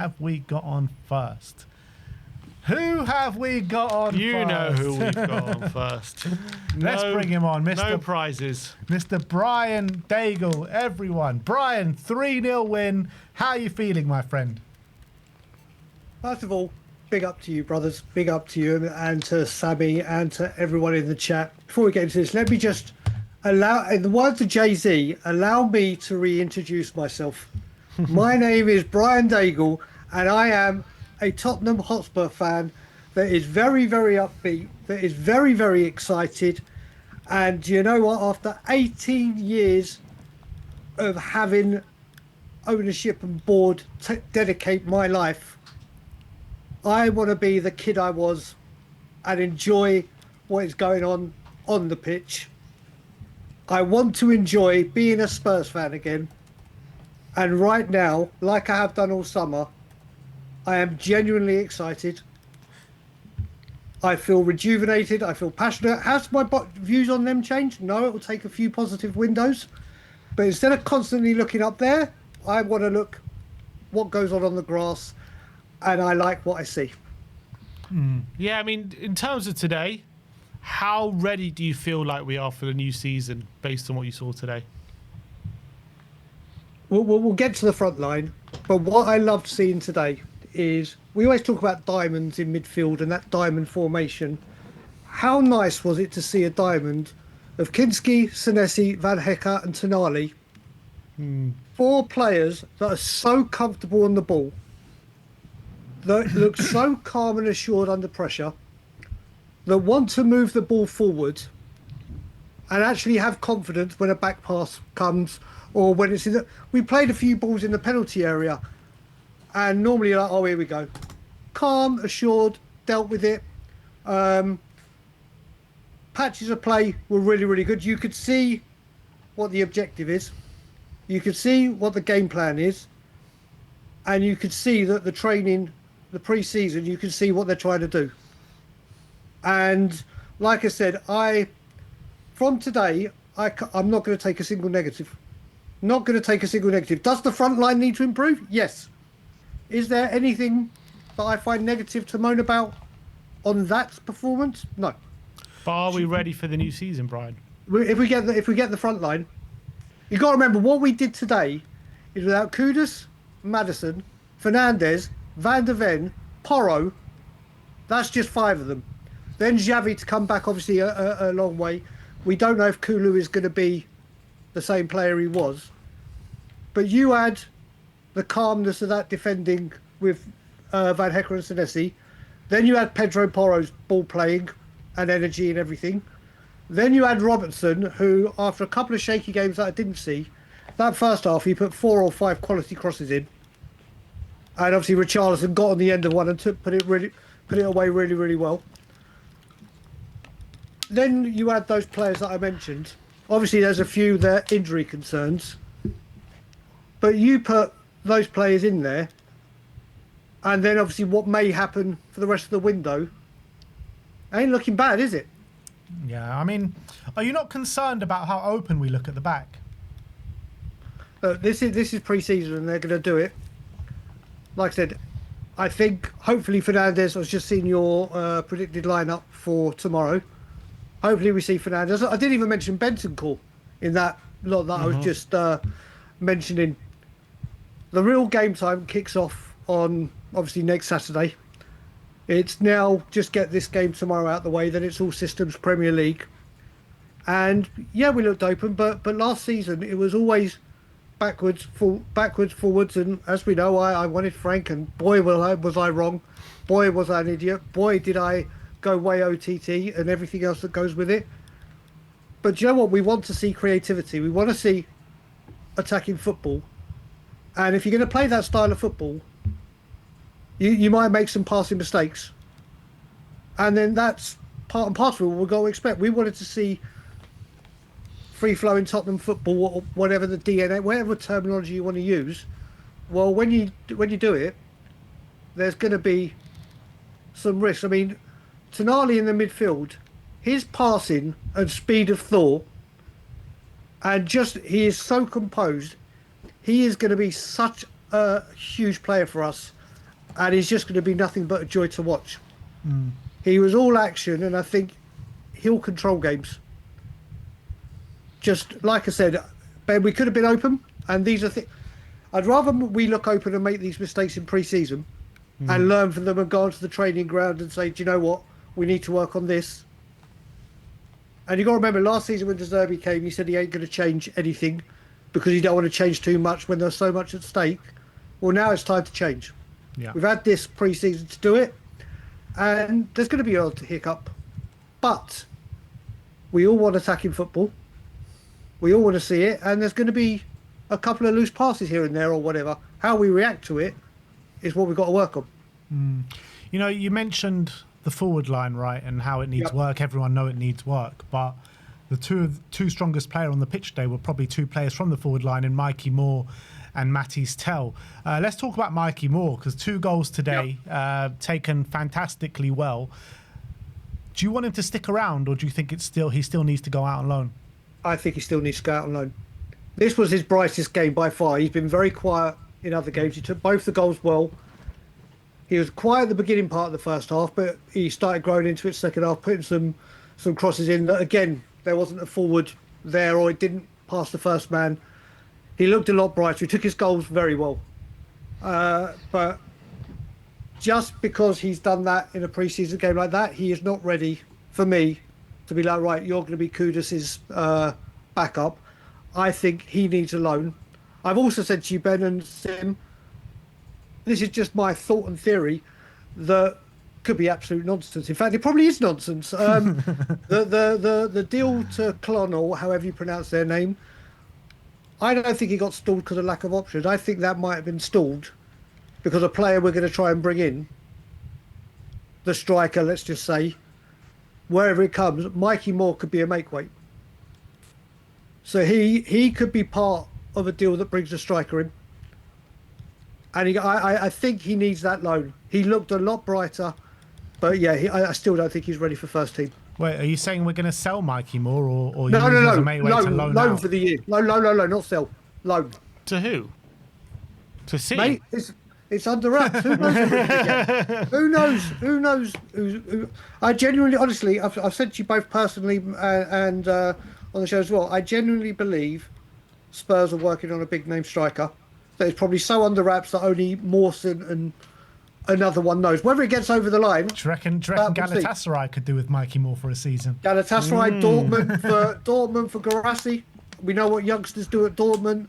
have we got on first? Who have we got on first? You know who we've got on first. Let's bring him on, Mr. No prizes. Mr. Brian Daigle, everyone. Brian, 3-0 win. How are you feeling, my friend? First of all, big up to you, brothers. Big up to you and to Sammy and to everyone in the chat. Before we get into this, let me just allow, in the words of Jay-Z, allow me to reintroduce myself. My name is Brian Daigle, and I am a Tottenham Hotspur fan that is very, very upbeat, that is very, very excited. And you know what? After 18 years of having ownership and board dedicate my life, I want to be the kid I was and enjoy what is going on the pitch. I want to enjoy being a Spurs fan again. And right now, like I have done all summer, I am genuinely excited. I feel rejuvenated. I feel passionate. Has my views on them changed? No, it will take a few positive windows. But instead of constantly looking up there, I want to look what goes on the grass, and I like what I see. Yeah, I mean, in terms of today, how ready do you feel like we are for the new season based on what you saw today? We'll get to the front line, but what I loved seeing today is we always talk about diamonds in midfield and that diamond formation. How nice was it to see a diamond of Kinski, Senesi, Van Hecke and Tonali? 4 players that are so comfortable on the ball, that look so calm and assured under pressure, that want to move the ball forward and actually have confidence when a back pass comes, or when it's in the... We played a few balls in the penalty area, and normally you're like, oh, here we go. Calm, assured, dealt with it. Patches of play were really, really good. You could see what the objective is. You could see what the game plan is. And you could see that the training, the pre-season, you can see what they're trying to do. And like I said, from today, I'm not going to take a single negative. Not going to take a single negative. Does the front line need to improve? Yes. Is there anything that I find negative to moan about on that performance? No. But are we ready for the new season, Brian? If we get the front line, you got to remember what we did today is without Kudus, Maddison, Fernandes, Van der Ven, Porro. That's just 5 of them. Then Xavi to come back, obviously a long way. We don't know if Kulu is going to be the same player he was, but you add the calmness of that defending with Van Hecke and Senesi. Then you had Pedro Porro's ball playing and energy and everything. Then you had Robertson, who, after a couple of shaky games that I didn't see, that first half he put 4 or 5 quality crosses in. And obviously Richarlison got on the end of one and put it away really, really well. Then you had those players that I mentioned. Obviously there's a few that are injury concerns. But you put those players in there, and then obviously what may happen for the rest of the window ain't looking bad, is it? Yeah, I mean, are you not concerned about how open we look at the back? This is pre-season and they're going to do it. Like I said, I think hopefully Fernandes, I was just seeing your predicted lineup for tomorrow. Hopefully we see Fernandes. I didn't even mention Bentancur in that lot that I was just mentioning. The real game time kicks off on obviously next Saturday. It's now just get this game tomorrow out the way, then it's all systems Premier League. And yeah, we looked open, but last season it was always backwards, forwards, and as we know, I wanted Frank, and boy was I wrong. Boy was I an idiot. Boy did I go way OTT and everything else that goes with it. But do you know what? We want to see creativity. We want to see attacking football. And if you're going to play that style of football, you might make some passing mistakes. And then that's part and parcel of what we're going to expect. We wanted to see free-flowing Tottenham football, or whatever the DNA, whatever terminology you want to use. Well, when you do it, there's going to be some risks. I mean, Tonali in the midfield, his passing and speed of thought, and just he is so composed. He is going to be such a huge player for us and he's just going to be nothing but a joy to watch. He was all action, and I think he'll control games. Just like I said, Ben, we could have been open, and these are things. I'd rather we look open and make these mistakes in pre-season and learn from them and go onto the training ground and say, do you know what? We need to work on this. And you got to remember, last season when De Zerbi came, he said he ain't going to change anything because he don't want to change too much when there's so much at stake. Well, now it's time to change. Yeah. We've had this pre-season to do it, and there's going to be an odd hiccup. But we all want attacking football. We all want to see it, and there's going to be a couple of loose passes here and there or whatever. How we react to it is what we've got to work on. You know, you mentioned the forward line, right, and how it needs work. Everyone know it needs work, but the two strongest players on the pitch today were probably two players from the forward line in Mikey Moore and Matties Tell. Let's talk about Mikey Moore, because 2 goals today, taken fantastically well. Do you want him to stick around, or do you think he still needs to go out on loan? I think he still needs to go out on loan. This was his brightest game by far. He's been very quiet in other games. He took both the goals well. He was quiet at the beginning part of the first half, but he started growing into it second half, putting some crosses in. Again, there wasn't a forward there, or it didn't pass the first man. He looked a lot brighter. He took his goals very well. But just because he's done that in a pre-season game like that, he is not ready for me to be like, right, you're going to be Kudus's backup. I think he needs a loan. I've also said to you, Ben and Sim, this is just my thought and theory, that could be absolute nonsense. In fact, it probably is nonsense. The deal to Klon, or however you pronounce their name, I don't think he got stalled because of lack of options. I think that might have been stalled because a player we're going to try and bring in, the striker, let's just say, wherever it comes, Mikey Moore could be a make-weight. So he could be part of a deal that brings a striker in. And I think he needs that loan. He looked a lot brighter, but yeah, I still don't think he's ready for first team. Wait, are you saying we're going to sell Mikey Moore, or No, use as a mate way to loan loan out? for the year. No, not sell. Loan. To who? To City? Mate, it's under wraps. Who knows? Who knows? Who? I genuinely, honestly, I've said to you both personally and on the show as well, I genuinely believe Spurs are working on a big name striker that is probably so under wraps that only Mawson and another one knows. Whether it gets over the line. Do you reckon Galatasaray could do with Mikey Moore for a season? Galatasaray, Dortmund for Guirassy. We know what youngsters do at Dortmund.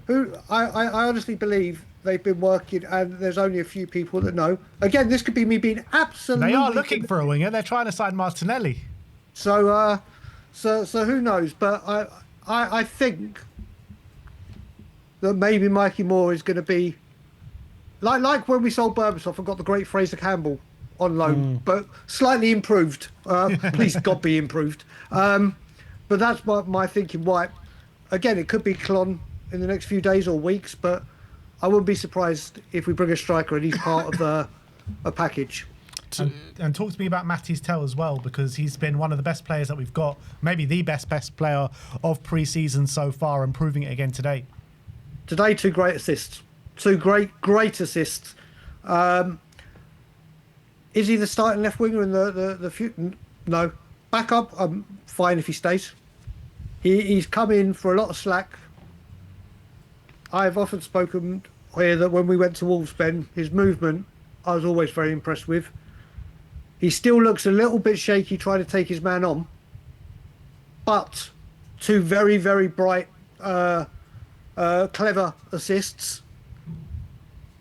I honestly believe they've been working, and there's only a few people that know. Again, this could be me being absolutely. They are looking for a winger. They're trying to sign Martinelli. So who knows? But I think that maybe Mikey Moore is going to be like when we sold Berbatov and got the great Fraser Campbell on loan, but slightly improved. Please God be improved. But that's my thinking. Why? Again, it could be Klon in the next few days or weeks, but I wouldn't be surprised if we bring a striker and he's part of a package. And talk to me about Matties Tell as well, because he's been one of the best players that we've got, maybe the best player of pre-season so far, and proving it again today. Today, 2 great assists. 2 great assists. Is he the starting left winger in the future? No. Backup, I'm fine if he stays. He's come in for a lot of slack. I've often spoken here that when we went to Wolves, Ben, his movement, I was always very impressed with. He still looks a little bit shaky trying to take his man on, but 2 very, very bright, clever assists,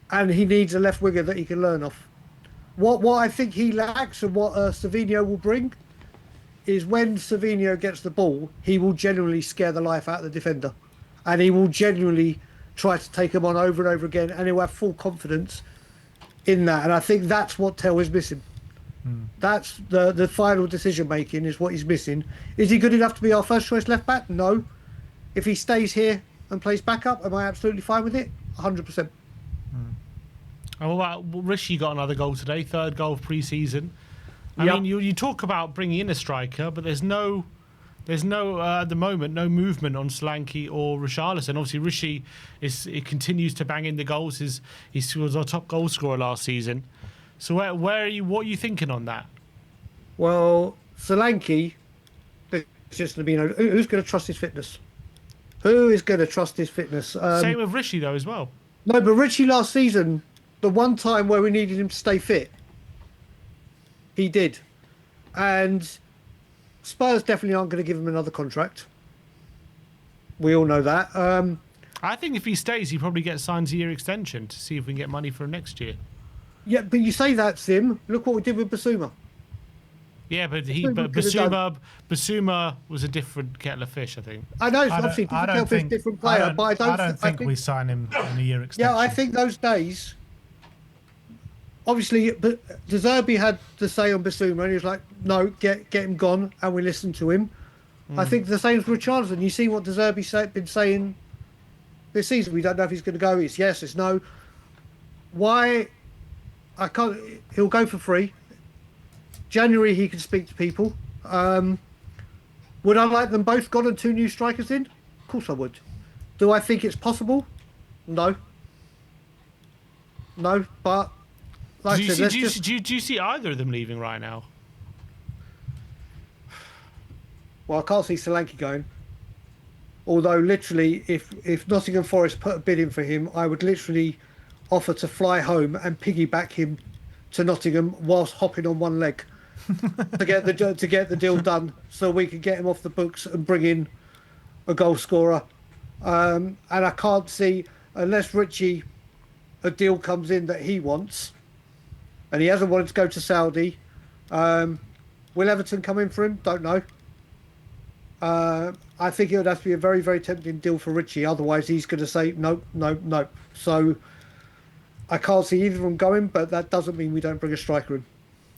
and he needs a left winger that he can learn off. What I think he lacks, and what Savinho will bring, is when Savinho gets the ball, he will genuinely scare the life out of the defender, and he will genuinely try to take him on over and over again, and he'll have full confidence in that. And I think that's what Tell is missing. That's the final decision making is what he's missing. Is he good enough to be our first choice left back? No. If he stays here and plays backup, am I absolutely fine with it? 100%. And what about Rishi? Got another goal today, 3rd goal of pre-season. I mean, you talk about bringing in a striker, but there's no There's no at the moment no movement on Solanke or Richarlison. Obviously, Rishi it continues to bang in the goals. He was our top goal scorer last season. So where are you? What are you thinking on that? Well, Solanke, it's just going to be, who's going to trust his fitness? Who is going to trust his fitness? Same with Rishi though as well. No, but Richie last season, the one time where we needed him to stay fit, he did. And Spurs definitely aren't going to give him another contract. We all know that. I think if he stays, he probably gets signed a year extension to see if we can get money for him next year. Yeah, but you say that, Sim. Look what we did with Basuma. Yeah, but Basuma was a different kettle of fish, I think. I know, it's obviously a different player, but I don't think we sign him in a year extension. Yeah, I think those days. Obviously, De Zerbi had the say on Basuma, and he was like, "No, get him gone," and we listened to him. I think the same with Richarlison. You see what De Zerbi been saying this season. We don't know if he's going to go. It's yes, it's no. Why? I can't. He'll go for free. January he can speak to people. Would I like them both gone and 2 new strikers in? Of course I would. Do I think it's possible? No. No, but like do I said, you see either of them leaving right now? Well, I can't see Solanke going. Although literally, if Nottingham Forest put a bid in for him, I would literally offer to fly home and piggyback him to Nottingham whilst hopping on one leg to get the deal done, so we can get him off the books and bring in a goal scorer. And I can't see, unless Richie, a deal comes in that he wants, and he hasn't wanted to go to Saudi. Will Everton come in for him? Don't know. I think it would have to be a very, very tempting deal for Richie. Otherwise, he's going to say no, no, no. So I can't see either of them going, but that doesn't mean we don't bring a striker in.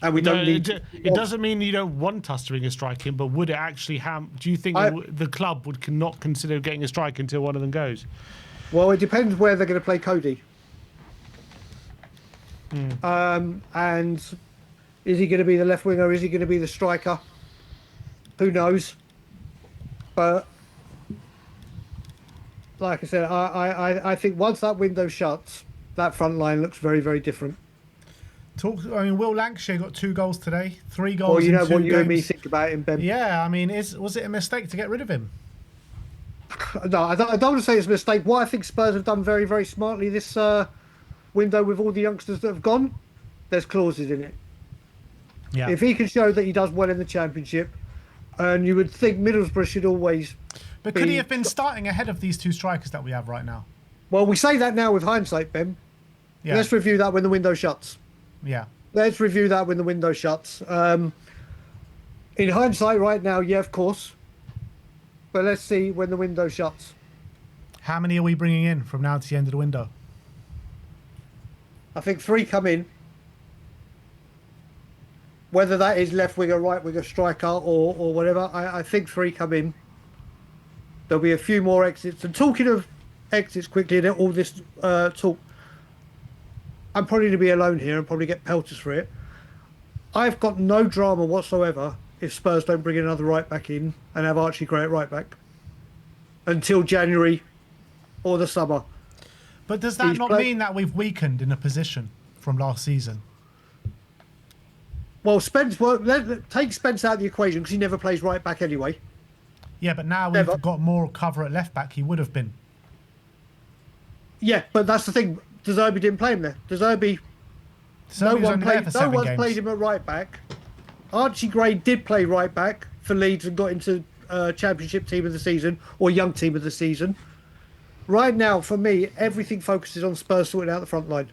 And we don't need... It doesn't mean you don't want us to bring a striker in, but would it actually do you think the club would not consider getting a striker until one of them goes? Well, it depends where they're going to play Cody. And is he going to be the left winger? Is he going to be the striker? Who knows? But like I said, I think once that window shuts, that front line looks very, very different. Will Lancashire got 2 goals today, 3 goals. Well, you know in 2 what you games. and me think about him, Ben. Yeah, I mean, was it a mistake to get rid of him? No, I don't want to say it's a mistake. What I think Spurs have done very, very smartly this window with all the youngsters that have gone, there's clauses in it. Yeah. If he can show that he does well in the Championship, and you would think Middlesbrough should always. But could he have been starting ahead of these 2 strikers that we have right now? Well, we say that now with hindsight, Ben. Yeah. Let's review that when the window shuts. Yeah. Let's review that when the window shuts. In hindsight, right now, yeah, of course. But let's see when the window shuts. How many are we bringing in from now to the end of the window? I think 3 come in. Whether that is left winger, right winger, striker, or whatever, I think 3 come in. There'll be a few more exits. And talking of exits quickly, and all this talk, I'm probably going to be alone here and probably get pelters for it. I've got no drama whatsoever if Spurs don't bring another right back in and have Archie Gray at right back until January or the summer. But does that not mean that we've weakened in a position from last season? Well, take Spence out of the equation because he never plays right back anyway. Yeah, but now we've got more cover at left back. He would have been. Yeah, but that's the thing. De Zerbi didn't play him there. De Zerbi, no one played him at right back. Archie Gray did play right back for Leeds and got into Championship team of the season or young team of the season. Right now, for me, everything focuses on Spurs sorting out the front line.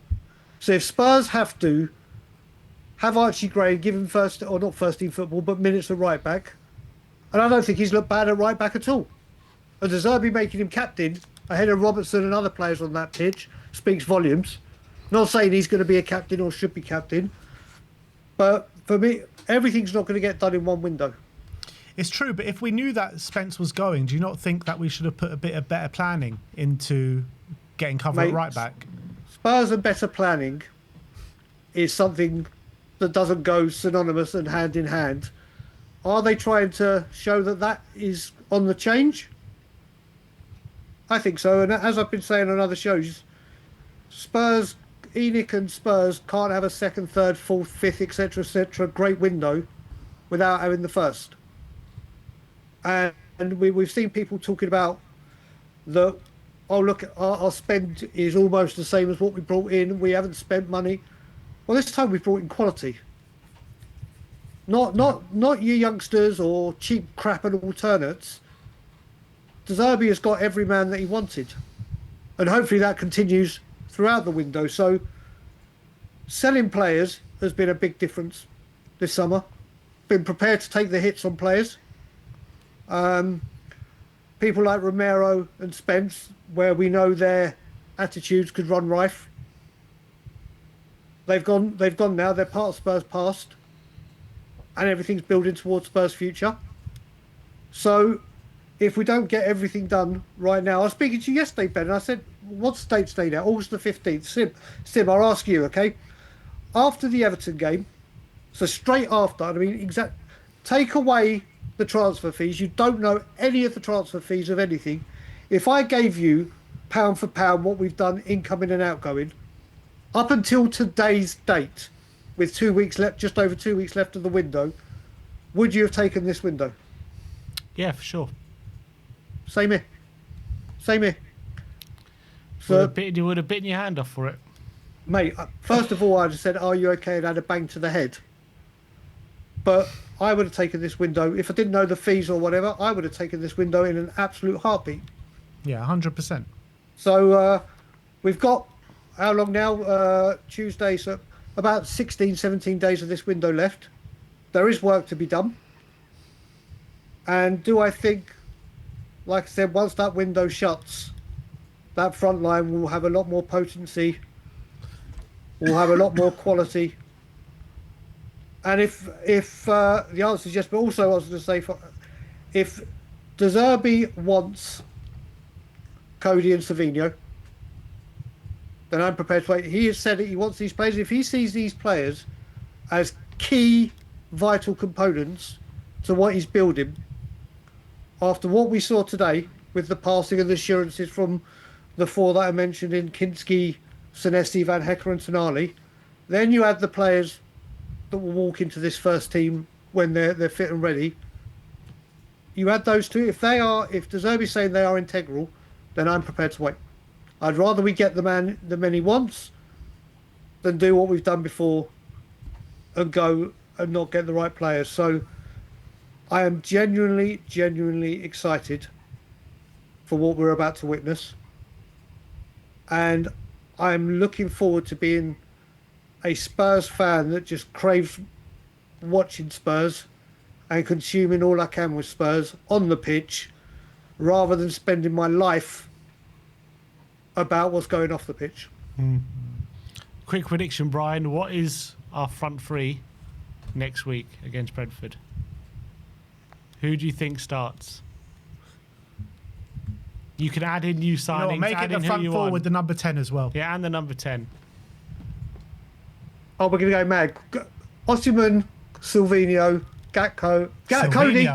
So if Spurs have to have Archie Gray, give him not first team football, but minutes at right back, and I don't think he's looked bad at right back at all. And De Zerbi making him captain ahead of Robertson and other players on that pitch speaks volumes. Not saying he's going to be a captain or should be captain, but for me, everything's not going to get done in one window. It's true, but if we knew that Spence was going, do you not think that we should have put a bit of better planning into getting cover at right back? Spurs and better planning is something that doesn't go synonymous and hand in hand Are they trying to show that that is on the change? I think so. And as I've been saying on other shows, Spurs, ENIC and Spurs can't have a second, third, fourth, fifth, etc., great window without having the first. And we've seen people talking about that, oh, look, our spend is almost the same as what we brought in. We haven't spent money. Well, this time we brought in quality. Not your youngsters or cheap crap and alternates. De Zerbi has got every man that he wanted. And hopefully that continues throughout the window. So selling players has been a big difference this summer. Been prepared to take the hits on players. People like Romero and Spence, where we know their attitudes could run rife. They've gone now. They're part of Spurs' past. And everything's building towards Spurs' future. So if we don't get everything done right now, I was speaking to you yesterday, Ben, and I said, what's the date today now? August the 15th. Sim, I'll ask you, okay? After the Everton game, so straight after, I mean, take away the transfer fees. You don't know any of the transfer fees of anything. If I gave you pound for pound what we've done incoming and outgoing, up until today's date, with 2 weeks left, just over 2 weeks left of the window, would you have taken this window? Yeah, for sure. Same here. So you would have bitten your hand off for it. Mate, first of all, I'd have said, are you okay? And had a bang to the head. But I would have taken this window. If I didn't know the fees or whatever, I would have taken this window in an absolute heartbeat. Yeah, 100%. So we've got, how long now? Tuesday, so about 16, 17 days of this window left. There is work to be done. And do I think, like I said, once that window shuts, that front line will have a lot more potency, will have a lot more quality. And if the answer is yes, but also I was going to say, if De Zerbi wants Cody and Savinho, then I'm prepared to wait. He has said that he wants these players. If he sees these players as key, vital components to what he's building, after what we saw today with the passing and the assurances from the four that I mentioned in Kinski, Senesi, Van Hecker and Tonali, then you add the players that will walk into this first team when they're fit and ready. You add those two. If De Zerbi's saying they are integral, then I'm prepared to wait. I'd rather we get the man he wants than do what we've done before and go and not get the right players. So I am genuinely excited for what we're about to witness. And I'm looking forward to being a Spurs fan that just craves watching Spurs and consuming all I can with Spurs on the pitch, rather than spending my life about what's going off the pitch. Quick prediction, Brian. What is our front three next week against Brentford? Who do you think starts? You can add in new signings. Make it the front four with the number 10 as well. Yeah, and the number 10. Oh, we're going to go mad. Osimhen, Silvinho, Gatko, Cody.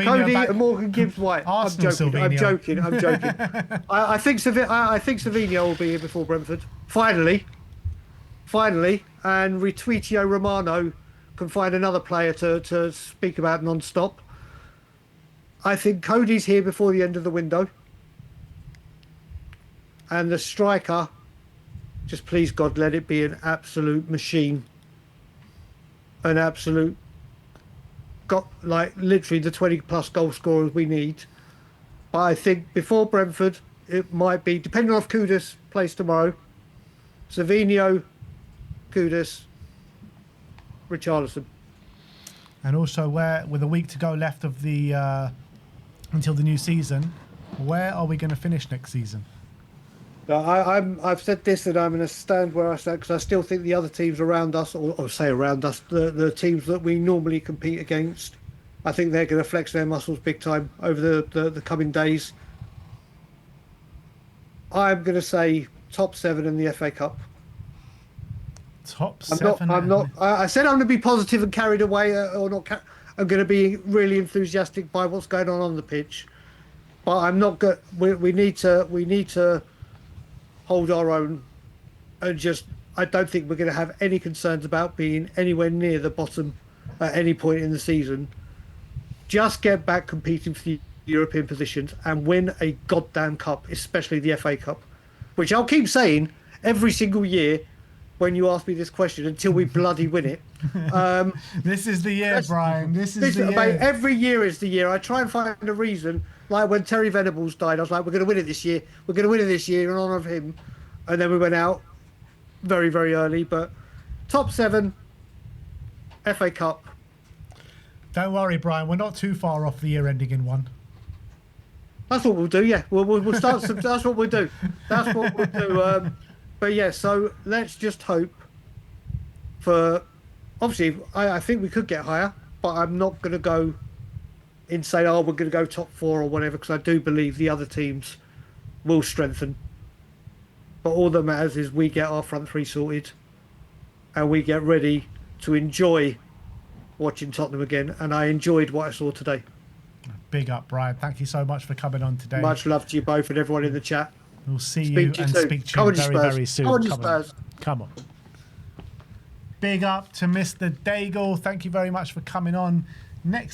Cody and Morgan Gibbs-White. I'm joking. I think Savinho will be here before Brentford. Finally. And Retweetio Romano can find another player to speak about non-stop. I think Cody's here before the end of the window. And the striker, just please God, let it be an absolute machine. An absolute, literally the 20-plus goal scorers we need. But I think before Brentford, it might be, depending on if Kudus plays tomorrow, Savinho, Kudus, Richarlison. And also, with a week to go left of the until the new season, where are we going to finish next season? I've said this, that I'm going to stand where I stand, because I still think the other teams around us, or say around us, the teams that we normally compete against, I think they're going to flex their muscles big time over the coming days. I'm going to say top 7 in the FA Cup. Top 7. I said I'm going to be positive and carried away, or not. are going to be really enthusiastic by what's going on the pitch. But I'm not good. We need to hold our own, and just I don't think we're going to have any concerns about being anywhere near the bottom at any point in the season. Just get back competing for the European positions and win a goddamn cup, especially the FA Cup, which I'll keep saying every single year when you ask me this question until we bloody win it. This is the year, Brian. This is the year. Mate, every year is the year. I try and find a reason. Like when Terry Venables died, I was like, we're going to win it this year. We're going to win it this year in honour of him. And then we went out very, very early. But top 7, FA Cup. Don't worry, Brian. We're not too far off the year ending in 1. That's what we'll do, yeah. We'll start some... That's what we'll do. That's what we'll do. But yeah, so let's just hope for... Obviously, I think we could get higher, but I'm not going to go and say, oh, we're going to go top 4 or whatever, because I do believe the other teams will strengthen. But all that matters is we get our front 3 sorted and we get ready to enjoy watching Tottenham again. And I enjoyed what I saw today. Big up, Brian. Thank you so much for coming on today. Much love to you both and everyone in the chat. We'll see you and speak to you very, very soon. Come on, you Spurs. Come on. Big up to Mr. Daigle. Thank you very much for coming on. Next